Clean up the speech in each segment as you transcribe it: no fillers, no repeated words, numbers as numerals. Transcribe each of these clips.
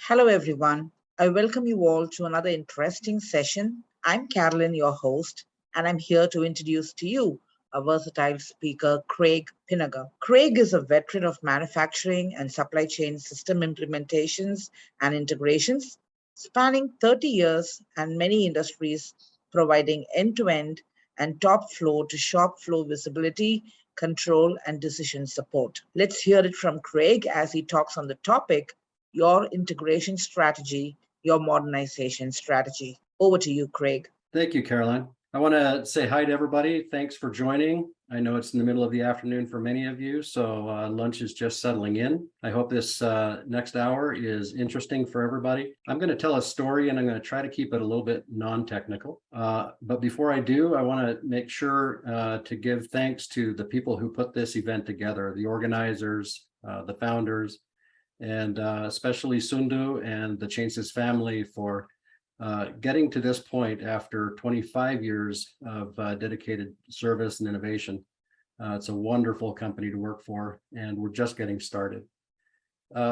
Hello, everyone. I welcome you all to another interesting session. I'm Carolyn, your host, and I'm here to introduce to you a versatile speaker, Craig Pinnager. Craig is a veteran of manufacturing and supply chain system implementations and integrations, spanning 30 years and many industries, providing end to end and top floor to shop floor visibility, control, and decision support. Let's hear it from Craig as he talks on the topic your integration strategy, your modernization strategy. Over to you, Craig. Thank you, Caroline. I want to say hi to everybody. Thanks for joining. I know it's in the middle of the afternoon for many of you, so lunch is just settling in. I hope this next hour is interesting for everybody. I'm going to tell a story and I'm going to try to keep it a little bit non-technical. But before I do, I want to make sure to give thanks to the people who put this event together, the organizers, the founders, and especially Sundu and the Chances family for getting to this point after 25 years of dedicated service and innovation. It's a wonderful company to work for, and we're just getting started.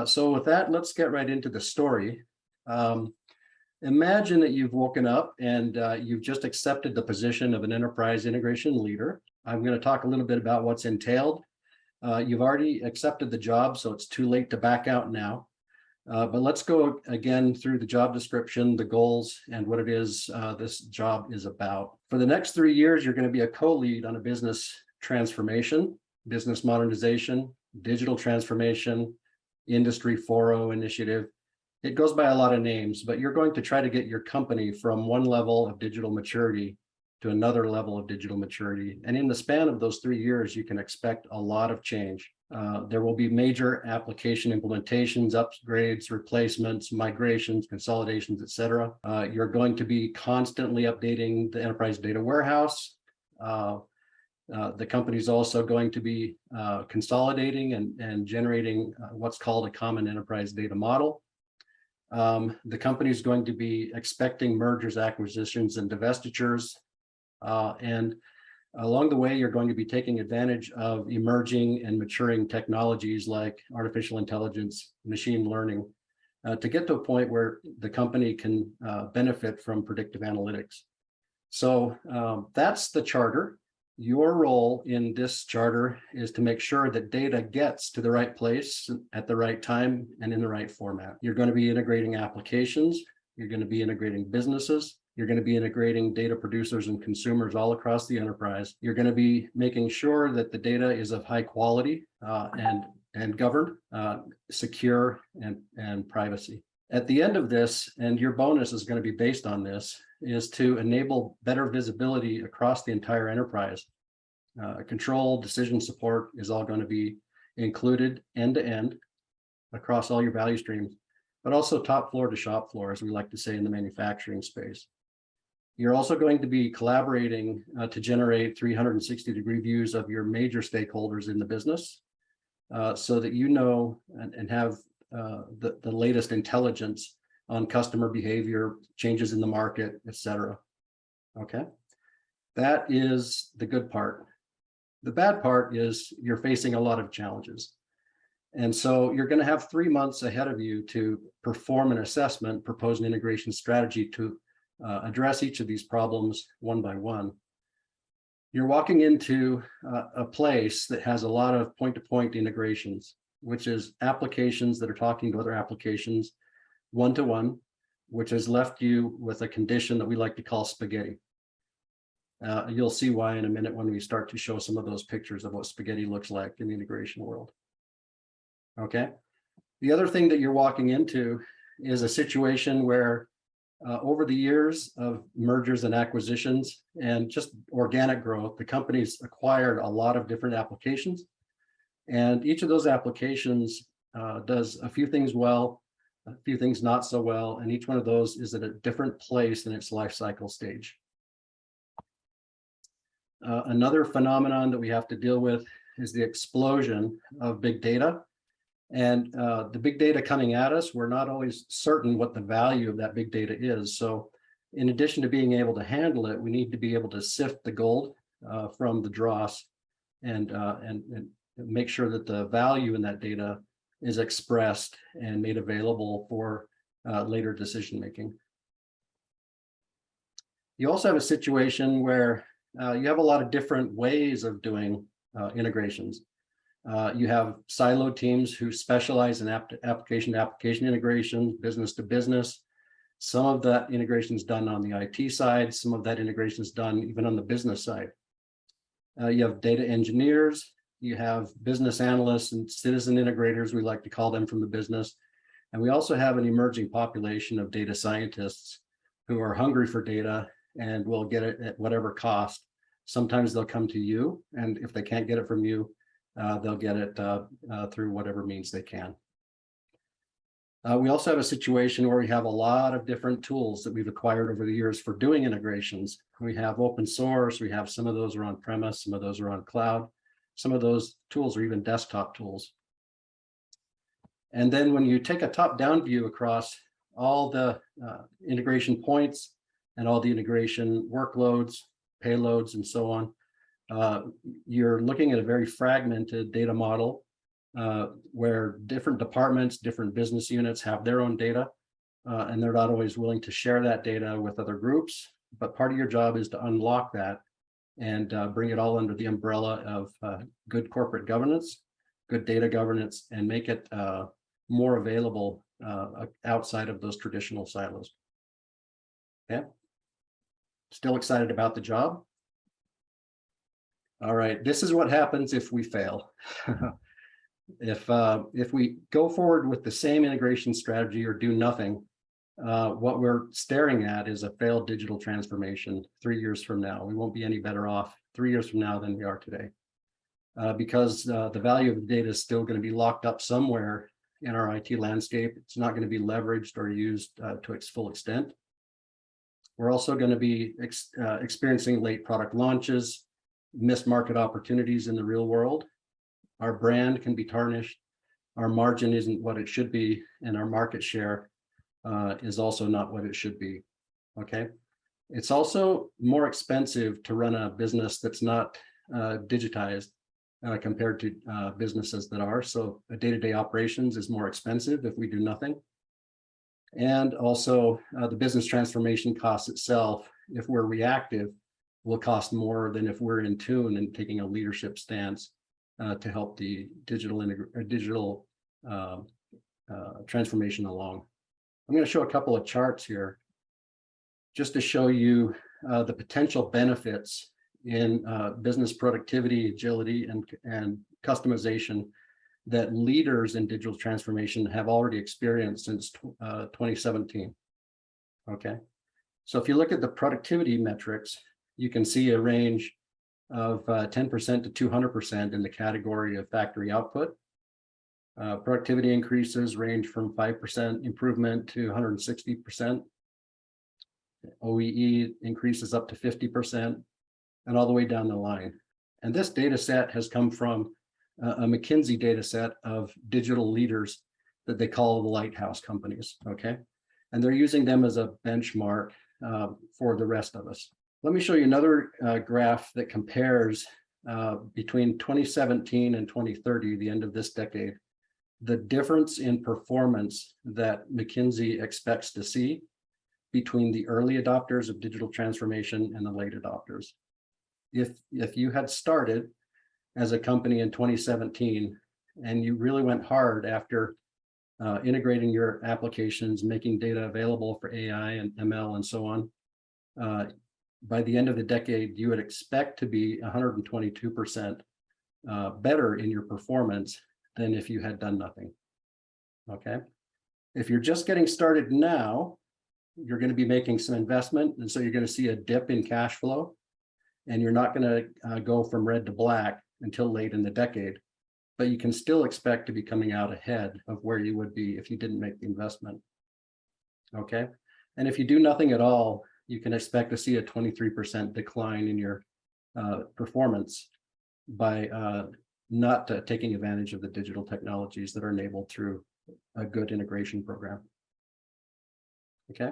So with that, let's get right into the story. Imagine that you've woken up and you've just accepted the position of an enterprise integration leader. I'm going to talk a little bit about what's entailed. You've already accepted the job, so it's too late to back out now. But let's go again through the job description, the goals, and what it is this job is about. For the next 3 years, you're going to be a co-lead on a business transformation, business modernization, digital transformation, Industry 4.0 initiative. It goes by a lot of names, but you're going to try to get your company from one level of digital maturity to another level of digital maturity. And in the span of those 3 years, you can expect a lot of change. There will be major application implementations, upgrades, replacements, migrations, consolidations, etc. You're going to be constantly updating the enterprise data warehouse. The company is also going to be consolidating and generating what's called a common enterprise data model. The company is going to be expecting mergers, acquisitions, and divestitures. And along the way, you're going to be taking advantage of emerging and maturing technologies like artificial intelligence, machine learning, to get to a point where the company can benefit from predictive analytics. So that's the charter. Your role in this charter is to make sure that data gets to the right place at the right time and in the right format. You're going to be integrating applications. You're going to be integrating businesses. You're going to be integrating data producers and consumers all across the enterprise. You're going to be making sure that the data is of high quality and governed, secure, and privacy. At the end of this, and your bonus is going to be based on this, is to enable better visibility across the entire enterprise. Control, decision support is all going to be included end to end across all your value streams, but also top floor to shop floor, as we like to say in the manufacturing space. You're also going to be collaborating to generate 360-degree views of your major stakeholders in the business so that you know and have the latest intelligence on customer behavior, changes in the market, etc. Okay, that is the good part. The bad part is you're facing a lot of challenges. And so you're going to have 3 months ahead of you to perform an assessment, propose an integration strategy to address each of these problems one by one. You're walking into a place that has a lot of point-to-point integrations, which is applications that are talking to other applications one-to-one, which has left you with a condition that we like to call spaghetti. You'll see why in a minute when we start to show some of those pictures of what spaghetti looks like in the integration world. Okay. The other thing that you're walking into is a situation where over the years of mergers and acquisitions and just organic growth, the company's acquired a lot of different applications. And each of those applications does a few things well, a few things not so well, and each one of those is at a different place in its life cycle stage. Another phenomenon that we have to deal with is the explosion of big data. And the big data coming at us, we're not always certain what the value of that big data is. So in addition to being able to handle it, we need to be able to sift the gold from the dross and make sure that the value in that data is expressed and made available for later decision making. You also have a situation where you have a lot of different ways of doing integrations. You have siloed teams who specialize in application-to-application integration, business to business. Some of that integration is done on the IT side. Some of that integration is done even on the business side. You have data engineers. You have business analysts and citizen integrators, we like to call them, from the business. And we also have an emerging population of data scientists who are hungry for data and will get it at whatever cost. Sometimes they'll come to you, and if they can't get it from you, they'll get it through whatever means they can. We also have a situation where we have a lot of different tools that we've acquired over the years for doing integrations. We have open source, we have some of those are on premise, some of those are on cloud, some of those tools are even desktop tools. And then when you take a top-down view across all the integration points and all the integration workloads, payloads, and so on, you're looking at a very fragmented data model where different departments, different business units have their own data, and they're not always willing to share that data with other groups. But part of your job is to unlock that and bring it all under the umbrella of good corporate governance, good data governance, and make it more available outside of those traditional silos. Okay. Still excited about the job? All right, this is what happens if we fail. If we go forward with the same integration strategy or do nothing, what we're staring at is a failed digital transformation 3 years from now. We won't be any better off 3 years from now than we are today, because the value of the data is still going to be locked up somewhere in our IT landscape. It's not going to be leveraged or used to its full extent. We're also going to be experiencing late product launches, missed market opportunities in the real world. Our brand can be tarnished. Our margin isn't what it should be, and our market share is also not what it should be. Okay. It's also more expensive to run a business that's not digitized compared to businesses that are. So day-to-day operations is more expensive if we do nothing. And also the business transformation cost itself, if we're reactive, will cost more than if we're in tune and taking a leadership stance to help the digital transformation along. I'm going to show a couple of charts here just to show you the potential benefits in business productivity, agility, and customization that leaders in digital transformation have already experienced since 2017. Okay, so if you look at the productivity metrics, you can see a range of 10% to 200% in the category of factory output. Productivity increases range from 5% improvement to 160%. OEE increases up to 50%, and all the way down the line. And this data set has come from a McKinsey data set of digital leaders that they call the lighthouse companies, okay? And they're using them as a benchmark for the rest of us. Let me show you another graph that compares between 2017 and 2030, the end of this decade, the difference in performance that McKinsey expects to see between the early adopters of digital transformation and the late adopters. If you had started as a company in 2017 and you really went hard after integrating your applications, making data available for AI and ML and so on, by the end of the decade, you would expect to be 122% better in your performance than if you had done nothing. Okay. If you're just getting started now, you're going to be making some investment, and so you're going to see a dip in cash flow, and you're not going to go from red to black until late in the decade, but you can still expect to be coming out ahead of where you would be if you didn't make the investment. Okay. And if you do nothing at all, you can expect to see a 23% decline in your performance by not taking advantage of the digital technologies that are enabled through a good integration program. Okay,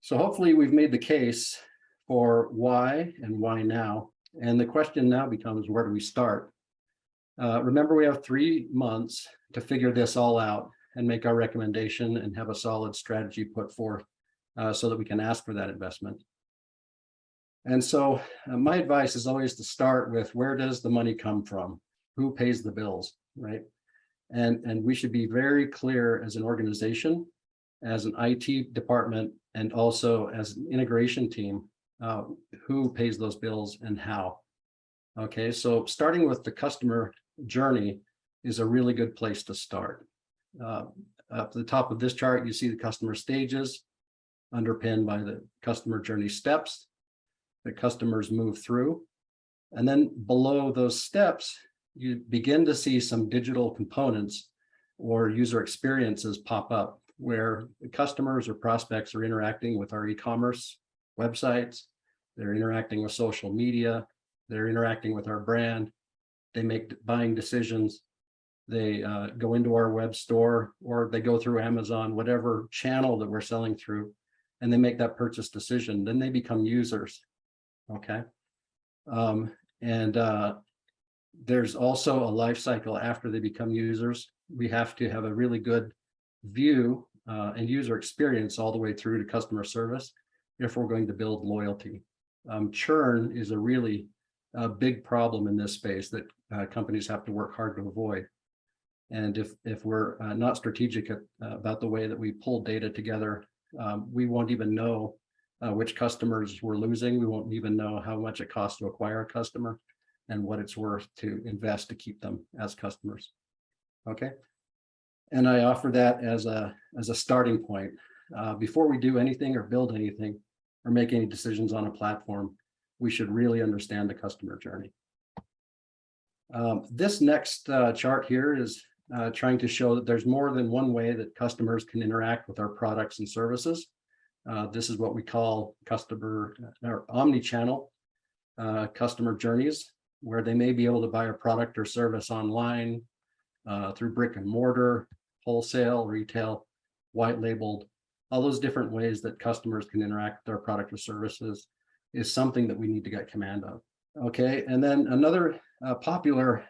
so hopefully we've made the case for why and why now. And the question now becomes, where do we start? Remember, we have 3 months to figure this all out and make our recommendation and have a solid strategy put forth so that we can ask for that investment. And so my advice is always to start with, where does the money come from? Who pays the bills, right? And we should be very clear as an organization, as an IT department, and also as an integration team, who pays those bills and how. Okay, so starting with the customer journey is a really good place to start. Up at the top of this chart, you see the customer stages underpinned by the customer journey steps that customers move through. And then below those steps, you begin to see some digital components or user experiences pop up where the customers or prospects are interacting with our e-commerce websites, they're interacting with social media, they're interacting with our brand, they make buying decisions, they go into our web store, or they go through Amazon, whatever channel that we're selling through, and they make that purchase decision. Then they become users. Okay. There's also a life cycle after they become users. We have to have a really good view and user experience all the way through to customer service if we're going to build loyalty. Churn is a really big problem in this space that companies have to work hard to avoid. And if we're not strategic about the way that we pull data together, we won't even know which customers we're losing. We won't even know how much it costs to acquire a customer and what it's worth to invest to keep them as customers. Okay. And I offer that as a starting point. Before we do anything or build anything or make any decisions on a platform, we should really understand the customer journey. This next chart here is trying to show that there's more than one way that customers can interact with our products and services. This is what we call customer or omni-channel customer journeys, where they may be able to buy a product or service online, through brick and mortar, wholesale, retail, white labeled. All those different ways that customers can interact with our product or services is something that we need to get command of. Okay, and then another popular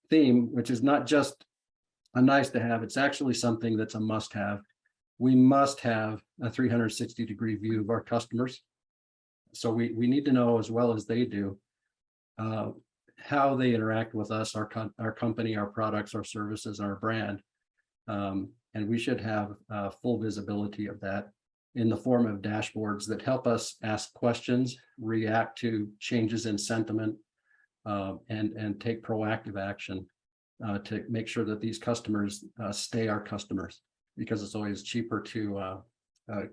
theme, which is not just a nice to have, it's actually something that's a must have. We must have a 360-degree view of our customers. So we need to know, as well as they do, how they interact with us, our company, our products, our services, our brand. And we should have full visibility of that in the form of dashboards that help us ask questions, react to changes in sentiment, and take proactive action to make sure that these customers stay our customers, because it's always cheaper to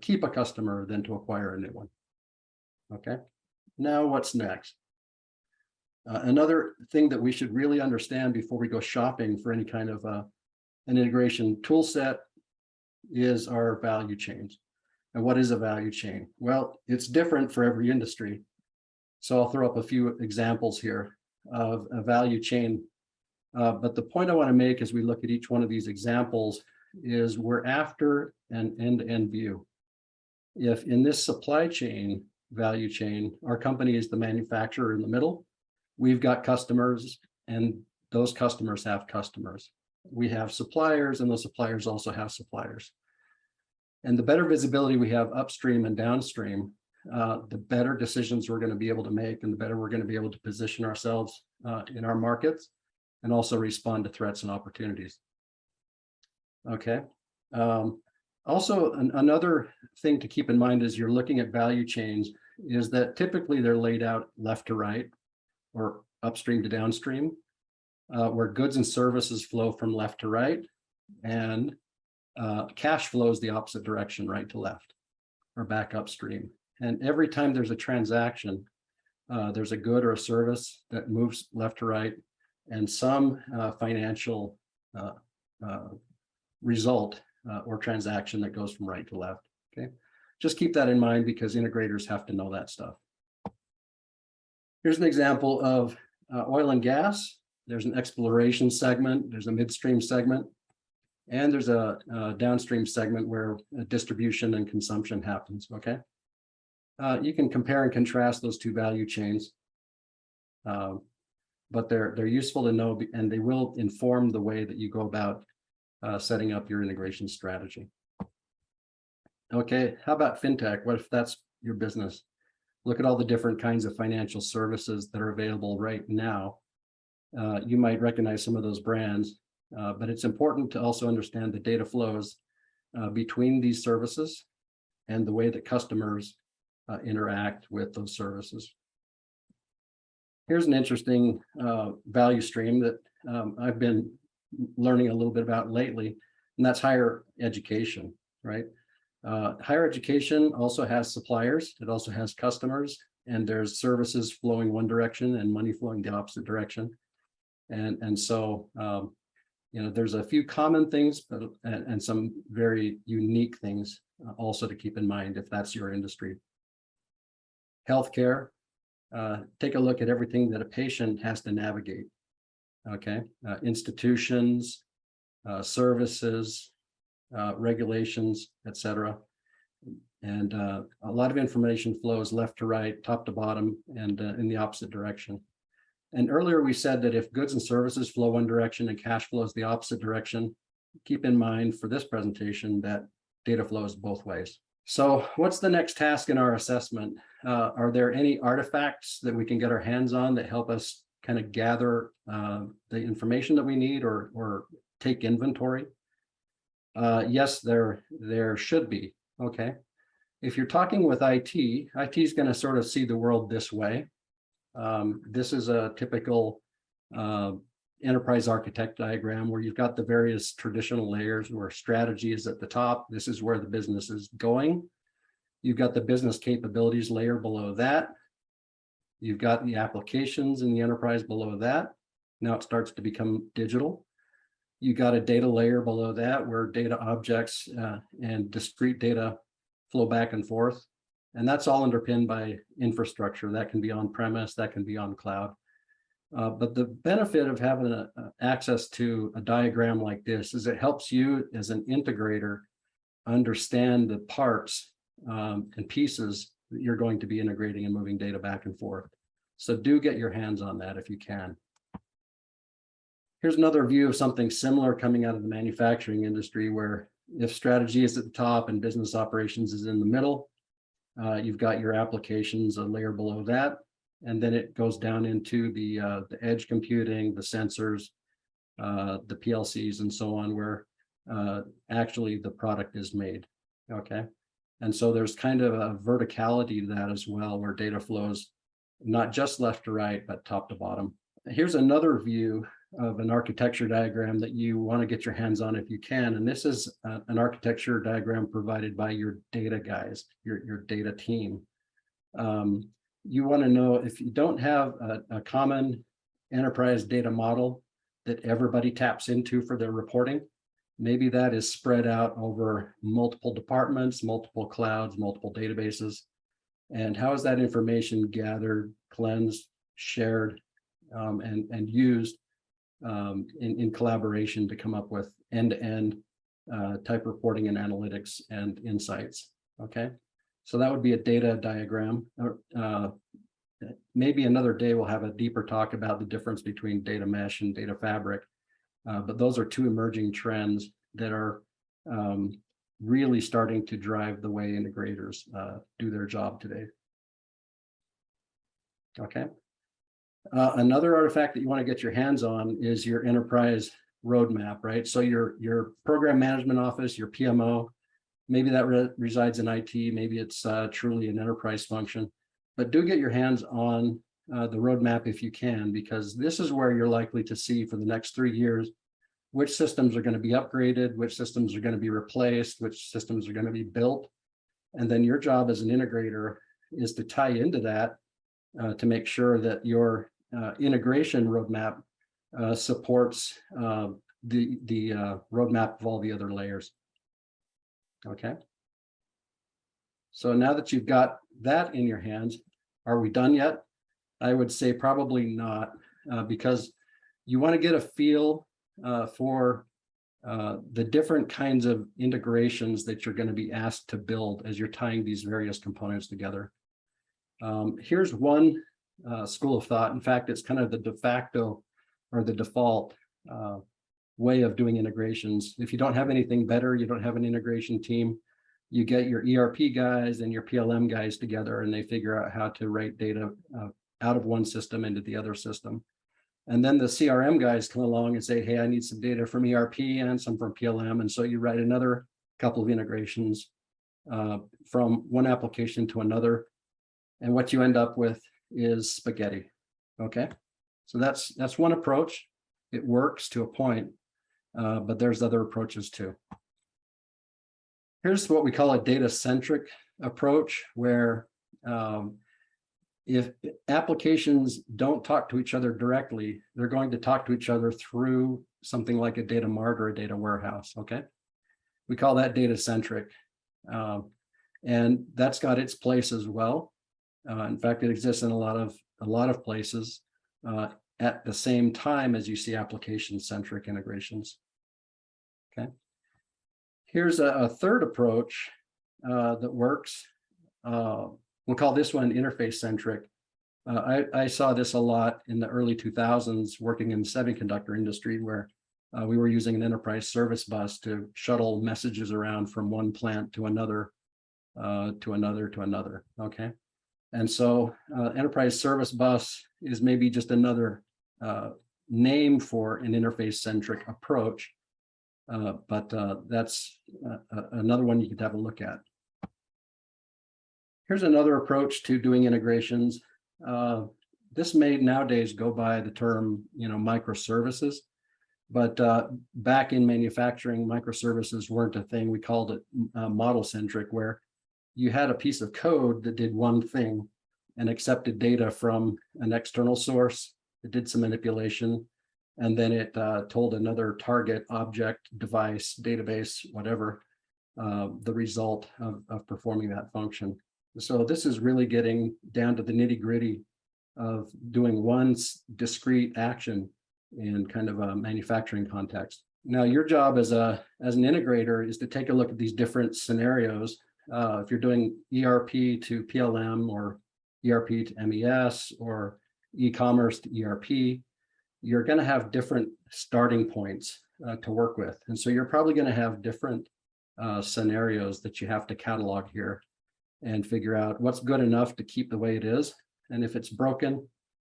keep a customer than to acquire a new one. Okay, now what's next? Another thing that we should really understand before we go shopping for any kind of an integration tool set is our value chains. And what is a value chain? Well, it's different for every industry. So I'll throw up a few examples here of a value chain. But the point I want to make as we look at each one of these examples is we're after an end-to-end view. If in this supply chain, value chain, our company is the manufacturer in the middle, we've got customers, and those customers have customers. We have suppliers, and those suppliers also have suppliers. And the better visibility we have upstream and downstream, the better decisions we're going to be able to make, and the better we're going to be able to position ourselves in our markets, and also respond to threats and opportunities. Okay. Also, another thing to keep in mind as you're looking at value chains is that typically they're laid out left to right or upstream to downstream, where goods and services flow from left to right, and cash flows the opposite direction, right to left, or back upstream. And every time there's a transaction, there's a good or a service that moves left to right, and some financial result or transaction that goes from right to left. Okay, just keep that in mind, because integrators have to know that stuff. Here's an example of oil and gas. There's an exploration segment, there's a midstream segment, and there's a downstream segment where distribution and consumption happens. Okay, you can compare and contrast those two value chains, but they're useful to know, and they will inform the way that you go about setting up your integration strategy. Okay, how about fintech? What if that's your business? Look at all the different kinds of financial services that are available right now. You might recognize some of those brands, but it's important to also understand the data flows between these services and the way that customers interact with those services. Here's an interesting value stream that I've been learning a little bit about lately, and that's higher education, right? Higher education also has suppliers, it also has customers, and there's services flowing one direction and money flowing the opposite direction. And so, there's a few common things, but and some very unique things also to keep in mind if that's your industry. Healthcare, take a look at everything that a patient has to navigate. Okay, institutions, services, regulations, etc. And a lot of information flows left to right, top to bottom, and in the opposite direction. And earlier we said that if goods and services flow one direction and cash flows the opposite direction, keep in mind for this presentation that data flows both ways. So what's the next task in our assessment? Are there any artifacts that we can get our hands on that help us kind of gather the information that we need or take inventory? Yes, there should be. Okay. If you're talking with IT is going to sort of see the world this way. This is a typical enterprise architect diagram where you've got the various traditional layers where strategy is at the top. This is where the business is going. You've got the business capabilities layer below that. You've got the applications in the enterprise below that. Now it starts to become digital. You got a data layer below that where data objects and discrete data flow back and forth. And that's all underpinned by infrastructure. That can be on-premise, that can be on cloud. But the benefit of having access to a diagram like this is it helps you as an integrator understand the parts and pieces that you're going to be integrating and moving data back and forth. So do get your hands on that if you can. Here's another view of something similar coming out of the manufacturing industry, where if strategy is at the top and business operations is in the middle, you've got your applications a layer below that, and then it goes down into the edge computing, the sensors, the PLCs, and so on, where actually the product is made. Okay, and so there's kind of a verticality to that as well, where data flows not just left to right, but top to bottom. Here's another view of an architecture diagram that you want to get your hands on if you can. And this is an architecture diagram provided by your data guys, your data team. You want to know if you don't have a common enterprise data model that everybody taps into for their reporting, maybe that is spread out over multiple departments, multiple clouds, multiple databases. And how is that information gathered, cleansed, shared, and used in collaboration to come up with end-to-end type reporting and analytics and insights? Okay, so that would be a data diagram. Maybe another day we'll have a deeper talk about the difference between data mesh and data fabric, but those are two emerging trends that are really starting to drive the way integrators do their job today. Okay. Another artifact that you want to get your hands on is your enterprise roadmap, right? So your program management office, your PMO, maybe that resides in IT, maybe it's truly an enterprise function, but do get your hands on the roadmap if you can, because this is where you're likely to see for the next 3 years which systems are going to be upgraded, which systems are going to be replaced, which systems are going to be built. And then your job as an integrator is to tie into that to make sure that your integration roadmap supports the roadmap of all the other layers. Okay. So now that you've got that in your hands, are we done yet? I would say probably not, because you want to get a feel for the different kinds of integrations that you're going to be asked to build as you're tying these various components together. Here's one school of thought. In fact, it's kind of the de facto or the default way of doing integrations. If you don't have anything better, you don't have an integration team, you get your ERP guys and your PLM guys together, and they figure out how to write data out of one system into the other system. And then the CRM guys come along and say, hey, I need some data from ERP and some from PLM. And so you write another couple of integrations from one application to another. And what you end up with is spaghetti. Okay, so that's one approach. It works to a point, but there's other approaches too. Here's what we call a data-centric approach, where if applications don't talk to each other directly, they're going to talk to each other through something like a data mart or a data warehouse. Okay, we call that data-centric, and that's got its place as well. In fact, it exists in a lot of places at the same time as you see application-centric integrations. Okay, here's a third approach that works. We'll call this one interface-centric. I saw this a lot in the early 2000s working in the semiconductor industry, where we were using an enterprise service bus to shuttle messages around from one plant to another, to another. Okay, and so enterprise service bus is maybe just another name for an interface-centric approach, but that's another one you could have a look at. Here's another approach to doing integrations. This may nowadays go by the term, microservices, but back in manufacturing, microservices weren't a thing. We called it model-centric, where you had a piece of code that did one thing and accepted data from an external source. It did some manipulation, and then it told another target, object, device, database, whatever, the result of performing that function. So this is really getting down to the nitty-gritty of doing one discrete action in kind of a manufacturing context. Now, your job as an integrator is to take a look at these different scenarios. If you're doing ERP to PLM, or ERP to MES, or e-commerce to ERP, you're going to have different starting points to work with. And so you're probably going to have different scenarios that you have to catalog here and figure out what's good enough to keep the way it is. And if it's broken,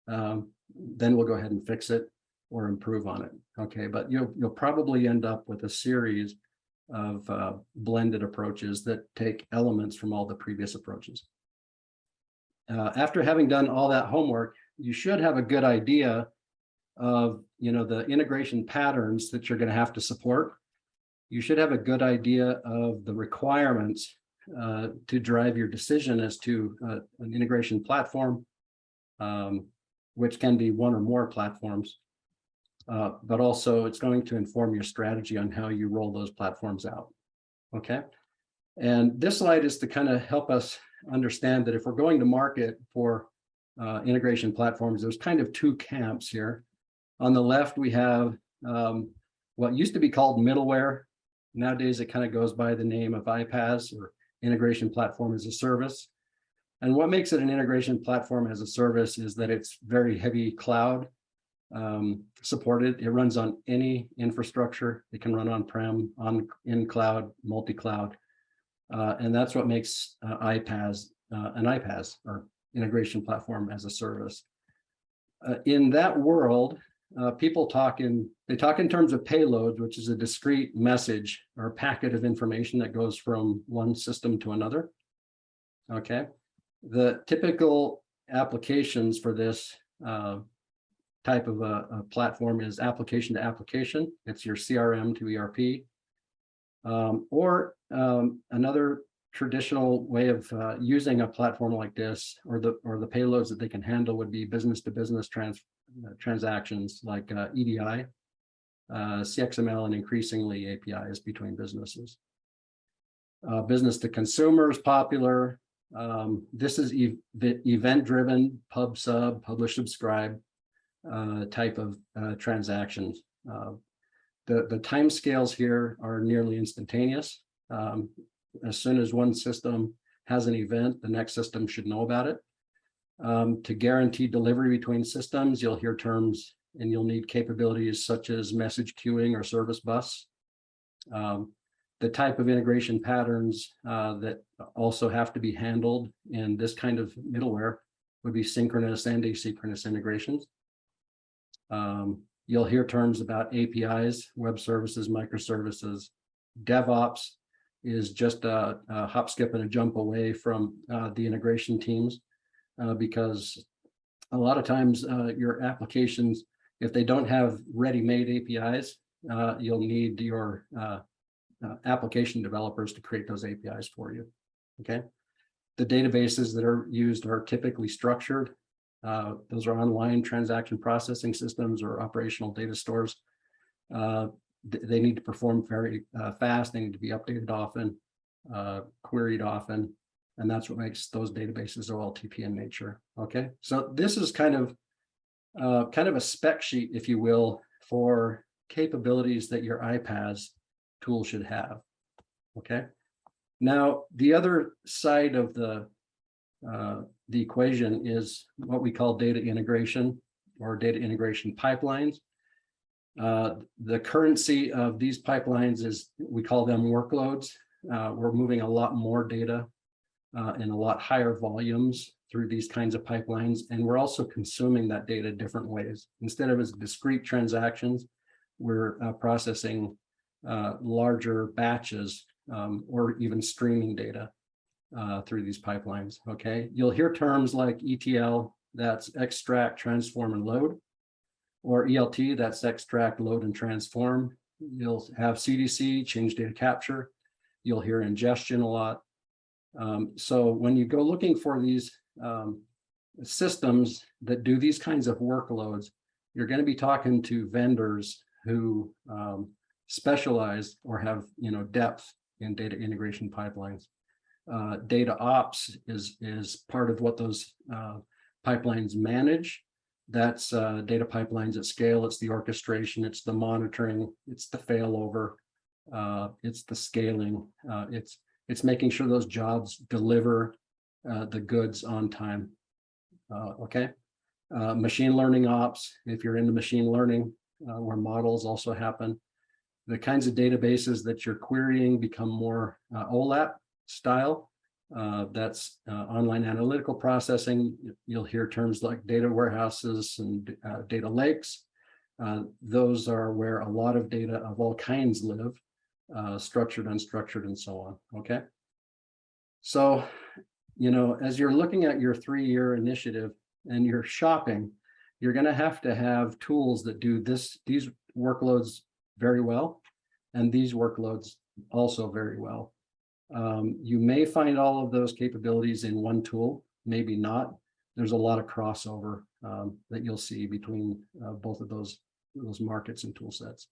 then we'll go ahead and fix it or improve on it. Okay, but you'll probably end up with a series of blended approaches that take elements from all the previous approaches. After having done all that homework, you should have a good idea of the integration patterns that you're going to have to support. You should have a good idea of the requirements to drive your decision as to an integration platform, which can be one or more platforms, but also it's going to inform your strategy on how you roll those platforms out. Okay, and this slide is to kind of help us understand that if we're going to market for integration platforms, there's kind of two camps here. On the left, we have what used to be called middleware. Nowadays, it kind of goes by the name of iPaaS, or Integration Platform as a Service. And what makes it an integration platform as a service is that it's very heavy cloud supported. It runs on any infrastructure. It can run on-prem, in cloud, multi-cloud. And that's what makes iPaaS an iPaaS, or Integration Platform as a Service. In that world, people talk in terms of payloads, which is a discrete message or a packet of information that goes from one system to another. Okay, the typical applications for this type of a platform is application to application. It's your CRM to ERP, or another traditional way of using a platform like this, or the payloads that they can handle, would be business to business transactions like EDI, CXML, and increasingly APIs between businesses. Business to consumer is popular. This is event-driven, pub sub, publish subscribe type of transactions. The timescales here are nearly instantaneous. As soon as one system has an event, the next system should know about it. To guarantee delivery between systems, you'll hear terms and you'll need capabilities such as message queuing or service bus. The type of integration patterns that also have to be handled in this kind of middleware would be synchronous and asynchronous integrations. You'll hear terms about APIs, web services, microservices. DevOps is just a hop, skip, and a jump away from the integration teams because a lot of times your applications, if they don't have ready-made APIs, you'll need your application developers to create those APIs for you, okay? The databases that are used are typically structured. Those are online transaction processing systems or operational data stores. They need to perform very fast. They need to be updated often, queried often, and that's what makes those databases OLTP in nature. Okay, so this is kind of a spec sheet, if you will, for capabilities that your iPaaS tool should have. Okay, now the other side of the equation is what we call data integration or data integration pipelines. The currency of these pipelines is, we call them workloads. We're moving a lot more data in a lot higher volumes through these kinds of pipelines, and we're also consuming that data different ways. Instead of as discrete transactions, we're processing larger batches or even streaming data through these pipelines, okay? You'll hear terms like ETL, that's extract, transform, and load, or ELT, that's extract, load, and transform. You'll have CDC, change data capture. You'll hear ingestion a lot. So when you go looking for these systems that do these kinds of workloads, you're going to be talking to vendors who specialize or have depth in data integration pipelines. Data ops is part of what those pipelines manage. That's data pipelines at scale. It's the orchestration, it's the monitoring, it's the failover, it's the scaling, it's making sure those jobs deliver the goods on time. Okay, machine learning ops, if you're into machine learning, where models also happen. The kinds of databases that you're querying become more OLAP style. That's online analytical processing. You'll hear terms like data warehouses and data lakes. Those are where a lot of data of all kinds live, structured, unstructured, and so on. Okay. So, as you're looking at your 3-year initiative and you're shopping, you're going to have tools that do these workloads very well, and these workloads also very well. You may find all of those capabilities in one tool, maybe not. There's a lot of crossover that you'll see between both of those markets and tool sets.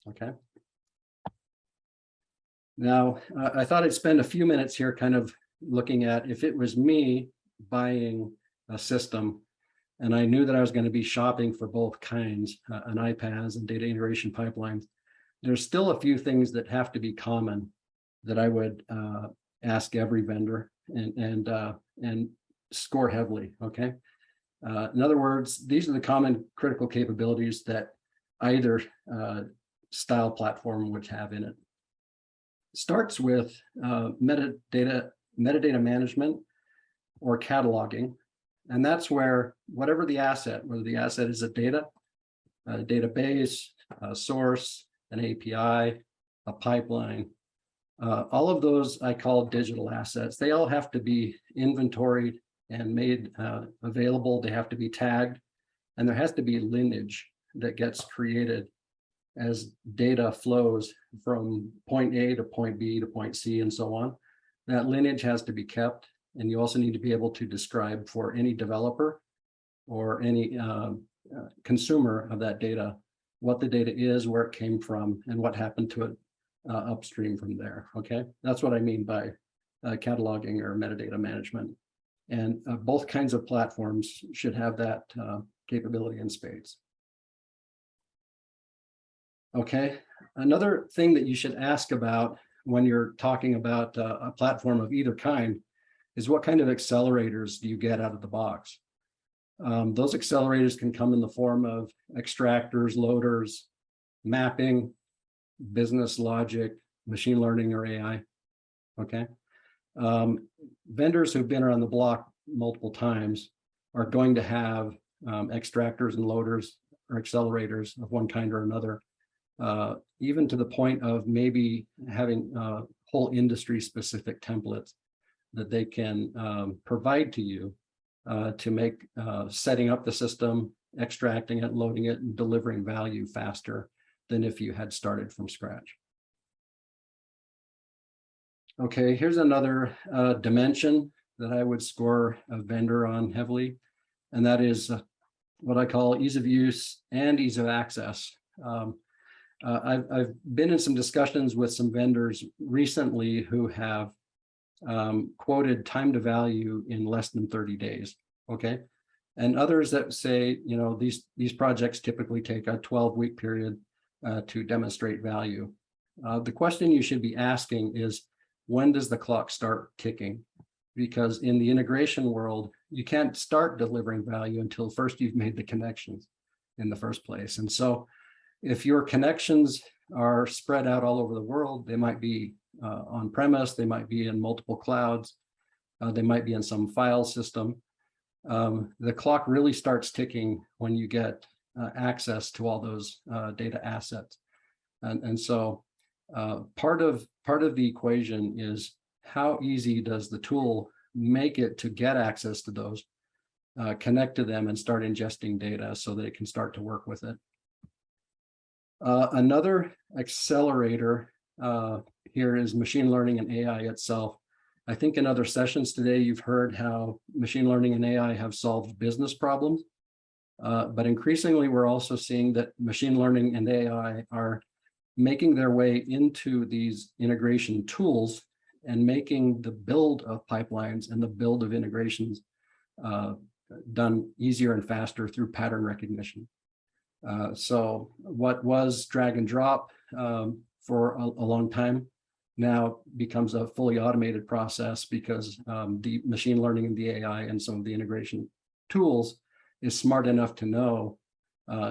Okay. Now, I thought I'd spend a few minutes here kind of looking at, if it was me buying a system and I knew that I was going to be shopping for both kinds, an iPaaS and data integration pipelines, there's still a few things that have to be common that I would ask every vendor and score heavily, okay? In other words, these are the common critical capabilities that either style platform would have in it. Starts with metadata management or cataloging, and that's where whatever the asset, whether the asset is a database, a source, an API, a pipeline, all of those I call digital assets. They all have to be inventoried and made available. They have to be tagged, and there has to be lineage that gets created as data flows from point A to point B to point C and so on. That lineage has to be kept, and you also need to be able to describe for any developer or any consumer of that data what the data is, where it came from, and what happened to it upstream from there. Okay, that's what I mean by cataloging or metadata management. And both kinds of platforms should have that capability in spades. Okay, another thing that you should ask about when you're talking about a platform of either kind is what kind of accelerators do you get out of the box? Those accelerators can come in the form of extractors, loaders, mapping, business logic, machine learning, or AI. Okay. Vendors who've been around the block multiple times are going to have extractors and loaders or accelerators of one kind or another, even to the point of maybe having whole industry specific templates that they can provide to you to make setting up the system, extracting it, loading it, and delivering value faster than if you had started from scratch. Okay, here's another dimension that I would score a vendor on heavily, and that is what I call ease of use and ease of access. I've been in some discussions with some vendors recently who have quoted time to value in less than 30 days, okay? And others that say, you know, these projects typically take a 12-week period to demonstrate value. The question you should be asking is, when does the clock start ticking? Because in the integration world, you can't start delivering value until first you've made the connections in the first place. And so if your connections are spread out all over the world, they might be on premise, they might be in multiple clouds, they might be in some file system. The clock really starts ticking when you get access to all those data assets. And so part of the equation is, how easy does the tool make it to get access to those, connect to them, and start ingesting data so that it can start to work with it. Another accelerator here is machine learning and AI itself. I think in other sessions today, you've heard how machine learning and AI have solved business problems, but increasingly we're also seeing that machine learning and AI are making their way into these integration tools and making the build of pipelines and the build of integrations done easier and faster through pattern recognition. So what was drag and drop for a long time now becomes a fully automated process, because the machine learning and the AI and some of the integration tools is smart enough to know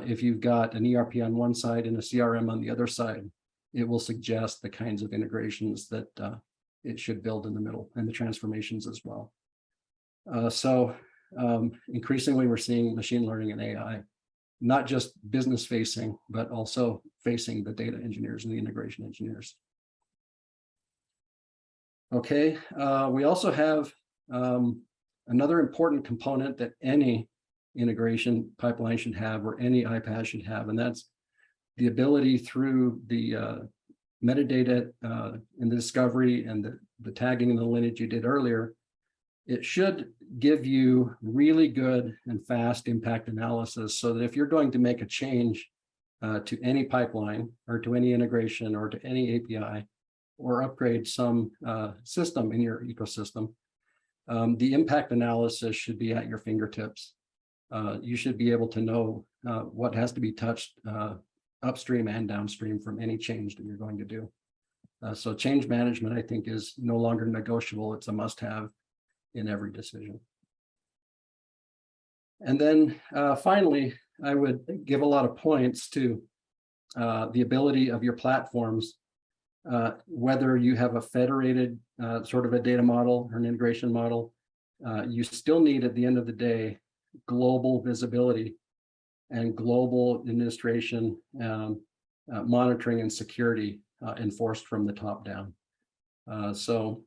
if you've got an ERP on one side and a CRM on the other side, it will suggest the kinds of integrations that it should build in the middle, and the transformations as well. So increasingly, we're seeing machine learning and AI, not just business facing, but also facing the data engineers and the integration engineers. Okay, we also have another important component that any integration pipeline should have, or any iPaaS should have, and that's the ability through the metadata and the discovery and the tagging and the lineage you did earlier. It should give you really good and fast impact analysis, so that if you're going to make a change to any pipeline or to any integration or to any API, or upgrade some system in your ecosystem, the impact analysis should be at your fingertips. You should be able to know what has to be touched upstream and downstream from any change that you're going to do. So change management, I think, is no longer negotiable. It's a must-have in every decision. And then finally, I would give a lot of points to the ability of your platforms, whether you have a federated sort of a data model or an integration model, you still need, at the end of the day, global visibility and global administration, monitoring and security enforced from the top down. So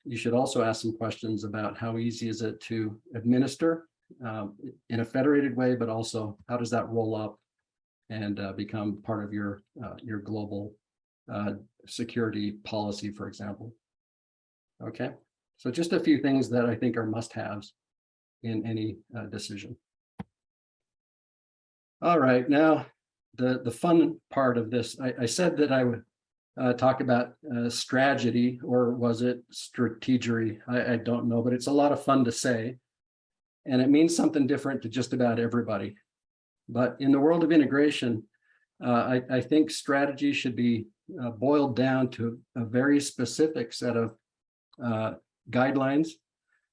you should also ask some questions about how easy is it to administer in a federated way, but also how does that roll up and become part of your global security policy, for example. Okay, so just a few things that I think are must-haves in any decision. All right, now the fun part of this, I said that I would talk about strategy, or was it strategery? I don't know, but it's a lot of fun to say, and it means something different to just about everybody. But in the world of integration, I think strategy should be boiled down to a very specific set of guidelines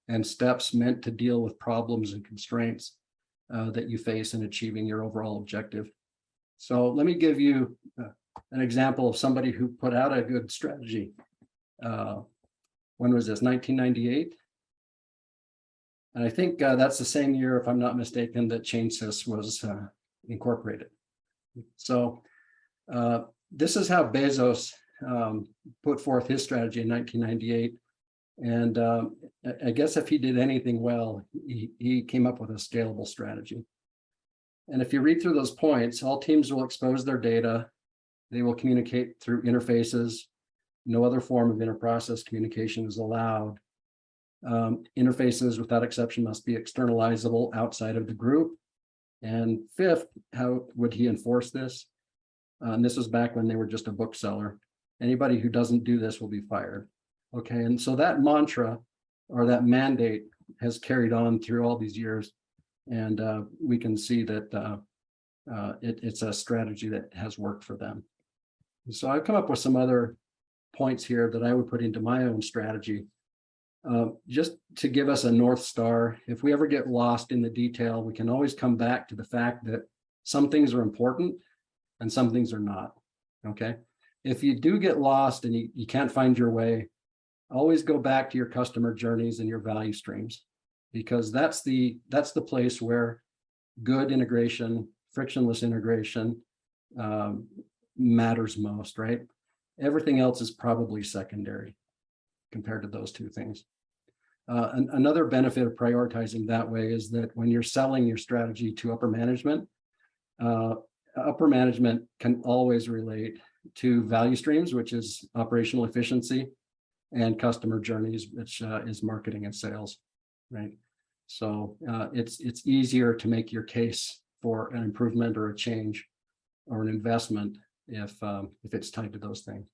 and steps meant to deal with problems and constraints that you face in achieving your overall objective. So let me give you an example of somebody who put out a good strategy. When was this? 1998. And I think that's the same year, if I'm not mistaken, that ChainSys was incorporated. So this is how Bezos put forth his strategy in 1998. And I guess if he did anything well, he came up with a scalable strategy. And if you read through those points, all teams will expose their data. They will communicate through interfaces. No other form of inter-process communication is allowed. Interfaces, without exception, must be externalizable outside of the group. And fifth, how would he enforce this? And this was back when they were just a bookseller. Anybody who doesn't do this will be fired. Okay, and so that mantra or that mandate has carried on through all these years. And we can see that it's a strategy that has worked for them. So I've come up with some other points here that I would put into my own strategy, just to give us a North Star. If we ever get lost in the detail, we can always come back to the fact that some things are important and some things are not. Okay, if you do get lost and you can't find your way, always go back to your customer journeys and your value streams, because that's the place where good integration, frictionless integration matters most, right? Everything else is probably secondary compared to those two things. Another benefit of prioritizing that way is that when you're selling your strategy to upper management can always relate to value streams, which is operational efficiency, and customer journeys, which is marketing and sales, right? So it's easier to make your case for an improvement or a change or an investment if it's tied to those things.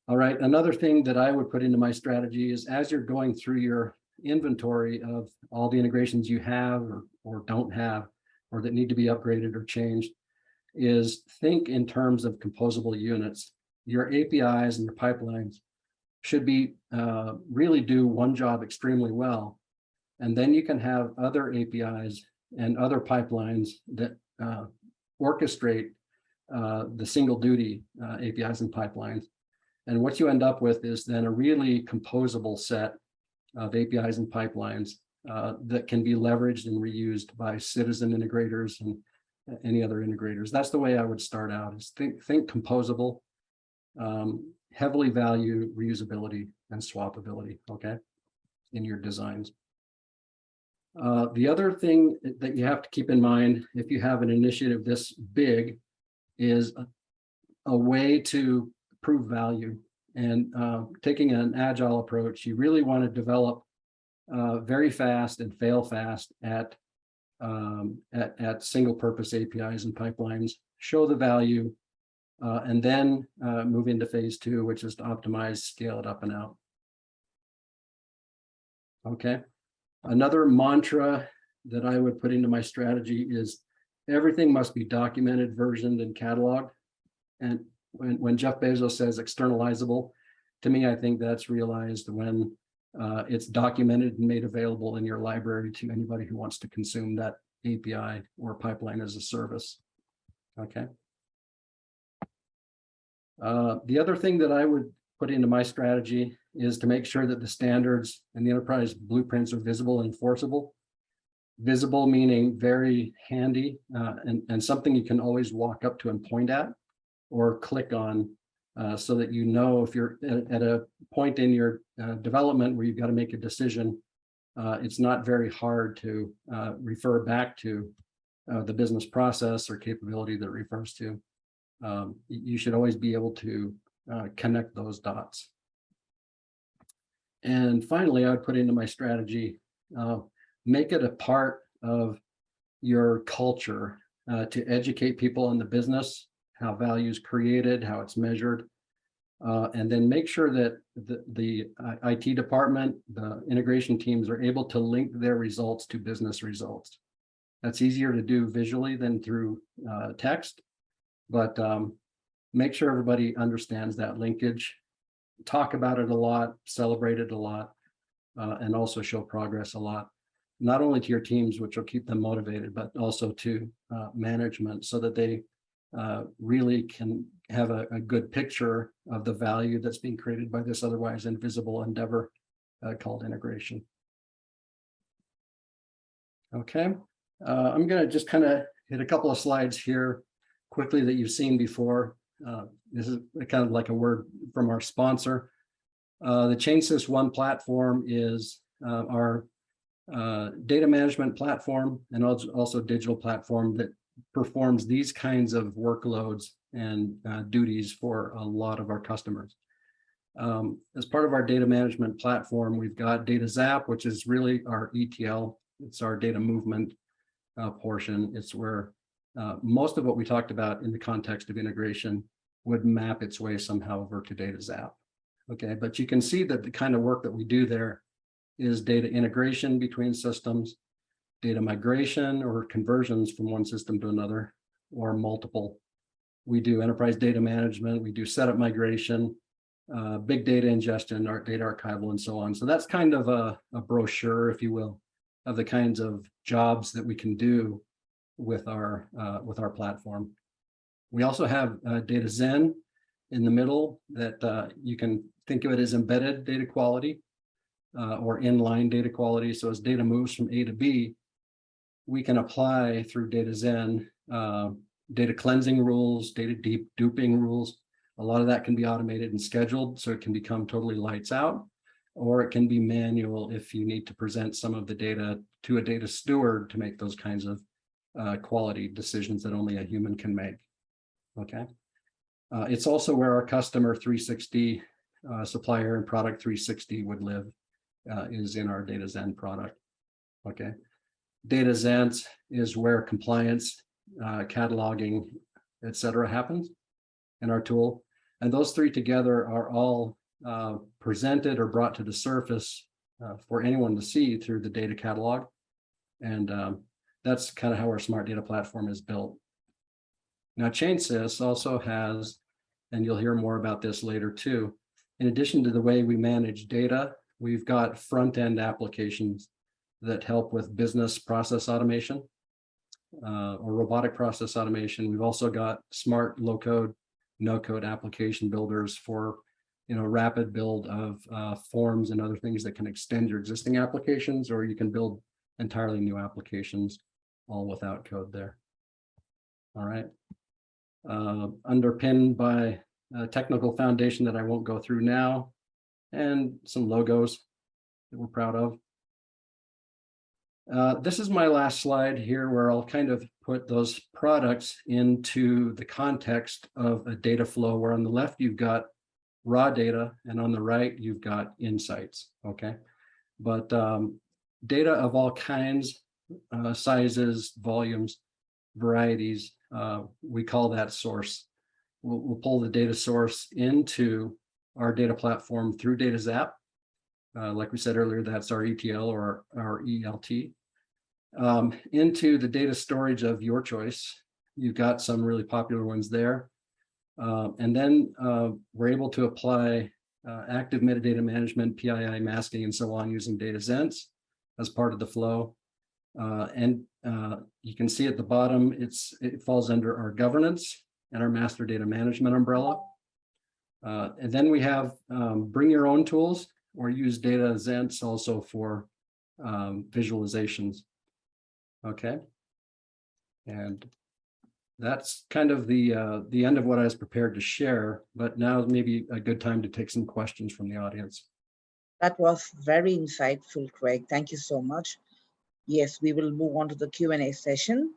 All right, another thing that I would put into my strategy is, as you're going through your inventory of all the integrations you have or don't have, or that need to be upgraded or changed, is think in terms of composable units. Your APIs and your pipelines should be really do one job extremely well. And then you can have other APIs and other pipelines that orchestrate the single duty APIs and pipelines. And what you end up with is then a really composable set of APIs and pipelines that can be leveraged and reused by citizen integrators and any other integrators. That's the way I would start out, is think composable, heavily value reusability and swappability, okay, in your designs. The other thing that you have to keep in mind if you have an initiative this big is a way to prove value. And taking an agile approach, you really want to develop very fast and fail fast at single purpose APIs and pipelines, show the value, and then move into phase 2, which is to optimize, scale it up and out. Okay. Another mantra that I would put into my strategy is everything must be documented, versioned, and cataloged. And when Jeff Bezos says externalizable, to me, I think that's realized when it's documented and made available in your library to anybody who wants to consume that API or pipeline as a service. Okay. The other thing that I would put into my strategy is to make sure that the standards and the enterprise blueprints are visible and enforceable. Visible meaning very handy and something you can always walk up to and point at or click on, so that you know if you're at a point in your development where you've got to make a decision, it's not very hard to refer back to the business process or capability that it refers to. You should always be able to connect those dots. And finally, I would put into my strategy, make it a part of your culture to educate people in the business, how value is created, how it's measured, and then make sure that the IT department, the integration teams are able to link their results to business results. That's easier to do visually than through text, but make sure everybody understands that linkage, talk about it a lot, celebrate it a lot, and also show progress a lot, not only to your teams, which will keep them motivated, but also to management, so that they really can have a good picture of the value that's being created by this otherwise invisible endeavor called integration. Okay, I'm going to just kind of hit a couple of slides here quickly that you've seen before. This is kind of like a word from our sponsor. The ChainSys One platform is our data management platform, and also digital platform that performs these kinds of workloads and duties for a lot of our customers. As part of our data management platform, we've got Data Zap, which is really our ETL. It's our data movement portion. It's where most of what we talked about in the context of integration would map its way somehow over to Data Zap. Okay, but you can see that the kind of work that we do there is data integration between systems, data migration or conversions from one system to another, or multiple. We do enterprise data management, we do setup migration, big data ingestion, our data archival, and so on. So that's kind of a brochure, if you will, of the kinds of jobs that we can do with our platform. We also have Data Zen in the middle that you can think of it as embedded data quality or inline data quality. So as data moves from A to B, we can apply through Data Zen data cleansing rules, data duping rules. A lot of that can be automated and scheduled, so it can become totally lights out, or it can be manual if you need to present some of the data to a data steward to make those kinds of quality decisions that only a human can make. Okay. It's also where our customer 360 supplier and product 360 would live, is in our Data Zen product. Okay. Data Zen is where compliance, cataloging, etc. happens in our tool. And those three together are all presented or brought to the surface for anyone to see through the data catalog. And that's kind of how our smart data platform is built. Now, ChainSys also has, and you'll hear more about this later too, in addition to the way we manage data, we've got front-end applications that help with business process automation or robotic process automation. We've also got smart low-code, no-code application builders for rapid build of forms and other things that can extend your existing applications, or you can build entirely new applications all without code there. All right. Underpinned by a technical foundation that I won't go through now, and some logos that we're proud of. This is my last slide here, where I'll kind of put those products into the context of a data flow, where on the left you've got raw data and on the right you've got insights. Okay, but data of all kinds, sizes, volumes, varieties, we call that source. We'll pull the data source into our data platform through Data Zap. Like we said earlier, that's our ETL or our ELT. Into the data storage of your choice. You've got some really popular ones there. And then we're able to apply active metadata management, PII masking, and so on using Data Zens as part of the flow. And you can see at the bottom, it falls under our governance and our master data management umbrella. And then we have bring your own tools, or use Data Zens also for visualizations. Okay. And that's kind of the end of what I was prepared to share, but now maybe a good time to take some questions from the audience. That was very insightful, Craig. Thank you so much. Yes, we will move on to the Q&A session.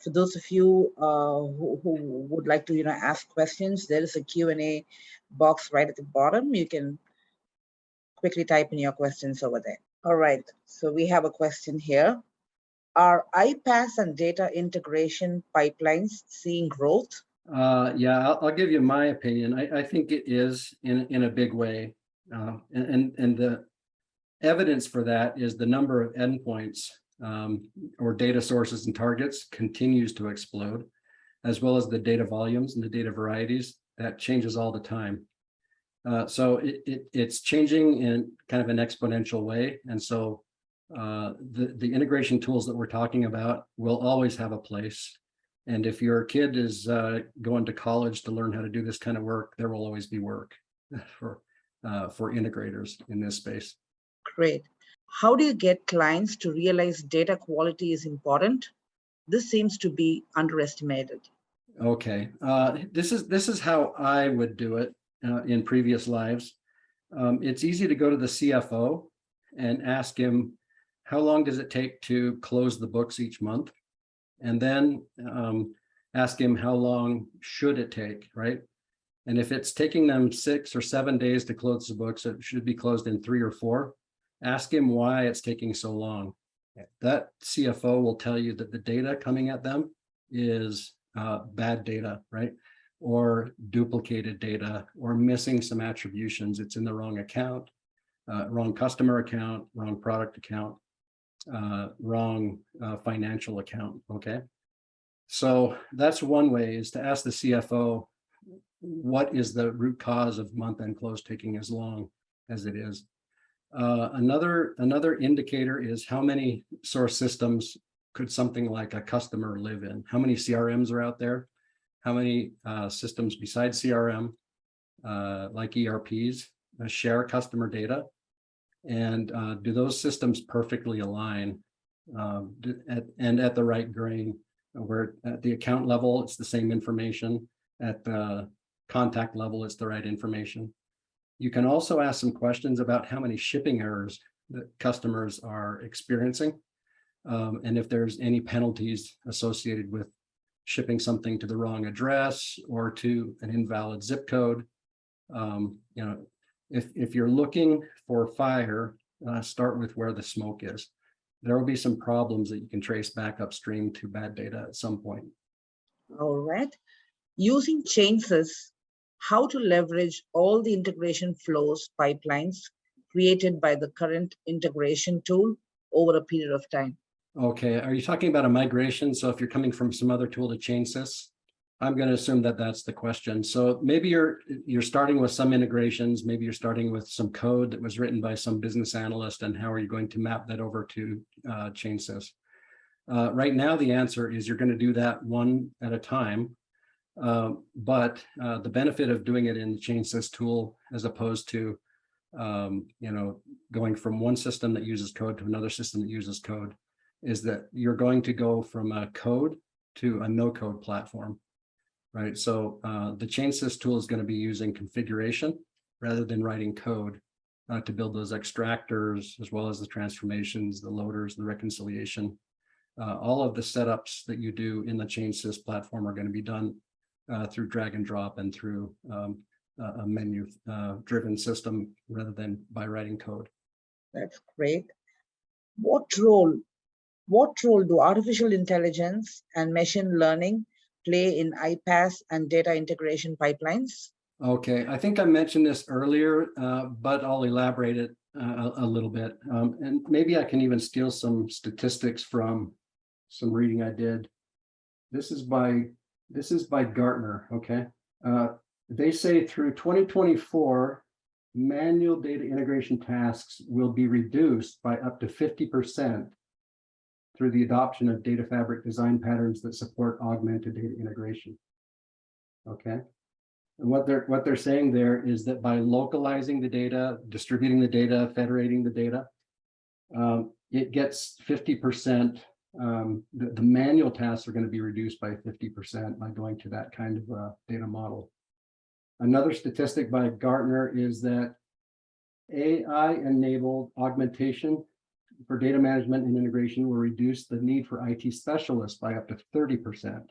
For those of you who would like to ask questions, there is a Q&A box right at the bottom. You can quickly type in your questions over there. All right, so we have a question here. Are iPaaS and data integration pipelines seeing growth? Yeah, I'll give you my opinion. I think it is in a big way. And the evidence for that is the number of endpoints or data sources and targets continues to explode, as well as the data volumes and the data varieties. That changes all the time. So it's changing in kind of an exponential way. And so the integration tools that we're talking about will always have a place. And if your kid is going to college to learn how to do this kind of work, there will always be work for integrators in this space. Great. How do you get clients to realize data quality is important? This seems to be underestimated. Okay, this is how I would do it in previous lives. It's easy to go to the CFO and ask him, how long does it take to close the books each month? And then ask him, how long should it take, right? And if it's taking them 6 or 7 days to close the books, it should be closed in 3 or 4. Ask him why it's taking so long. That CFO will tell you that the data coming at them is bad data, right? Or duplicated data, or missing some attributions. It's in the wrong account, wrong customer account, wrong product account, wrong financial account, okay? So that's one way, is to ask the CFO, what is the root cause of month-end close taking as long as it is? Another indicator is how many source systems could something like a customer live in? How many CRMs are out there? How many systems besides CRM, like ERPs, share customer data? And do those systems perfectly align and at the right grain, where at the account level, it's the same information, at the contact level, it's the right information. You can also ask some questions about how many shipping errors that customers are experiencing, and if there's any penalties associated with shipping something to the wrong address or to an invalid zip code. If you're looking for fire, start with where the smoke is. There will be some problems that you can trace back upstream to bad data at some point. All right. Using changes, how to leverage all the integration flows pipelines created by the current integration tool over a period of time. Okay, are you talking about a migration? So if you're coming from some other tool to change this, I'm going to assume that that's the question. So maybe you're starting with some integrations, maybe you're starting with some code that was written by some business analyst, and how are you going to map that over to change this? Right now, the answer is you're going to do that one at a time. But the benefit of doing it in the change sys tool, as opposed to going from one system that uses code to another system that uses code, is that you're going to go from a code to a no-code platform, right? So the change sys tool is going to be using configuration rather than writing code to build those extractors, as well as the transformations, the loaders, the reconciliation. All of the setups that you do in the change sys platform are going to be done through drag and drop and through a menu driven system rather than by writing code. That's great. What role do artificial intelligence and machine learning play in iPaaS and data integration pipelines? Okay, I think I mentioned this earlier, but I'll elaborate it a little bit. And maybe I can even steal some statistics from some reading I did. This is by Gartner, okay? They say through 2024, manual data integration tasks will be reduced by up to 50% through the adoption of data fabric design patterns that support augmented data integration. Okay. And what they're saying there is that by localizing the data, distributing the data, federating the data, it gets 50%. The manual tasks are going to be reduced by 50% by going to that kind of data model. Another statistic by Gartner is that AI-enabled augmentation for data management and integration will reduce the need for IT specialists by up to 30%.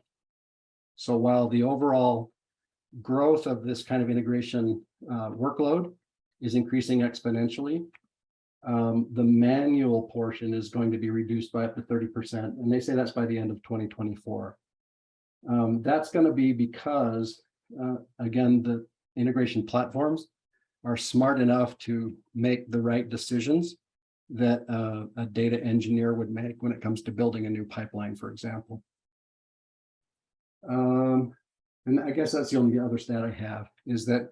So while the overall growth of this kind of integration workload is increasing exponentially, the manual portion is going to be reduced by up to 30%. And they say that's by the end of 2024. That's going to be because, again, the integration platforms are smart enough to make the right decisions that a data engineer would make when it comes to building a new pipeline, for example. And I guess that's the only other stat I have, is that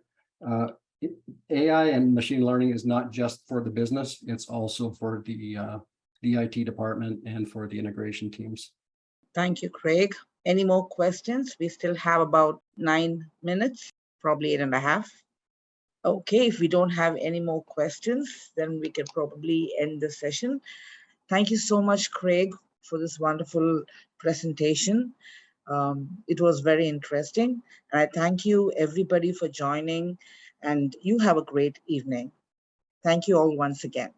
AI and machine learning is not just for the business, it's also for the IT department and for the integration teams. Thank you, Craig. Any more questions? We still have about 9 minutes, probably 8.5. Okay, if we don't have any more questions, then we can probably end the session. Thank you so much, Craig, for this wonderful presentation. It was very interesting. And I thank you, everybody, for joining. And you have a great evening. Thank you all once again.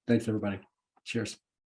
Thanks, everybody. Cheers.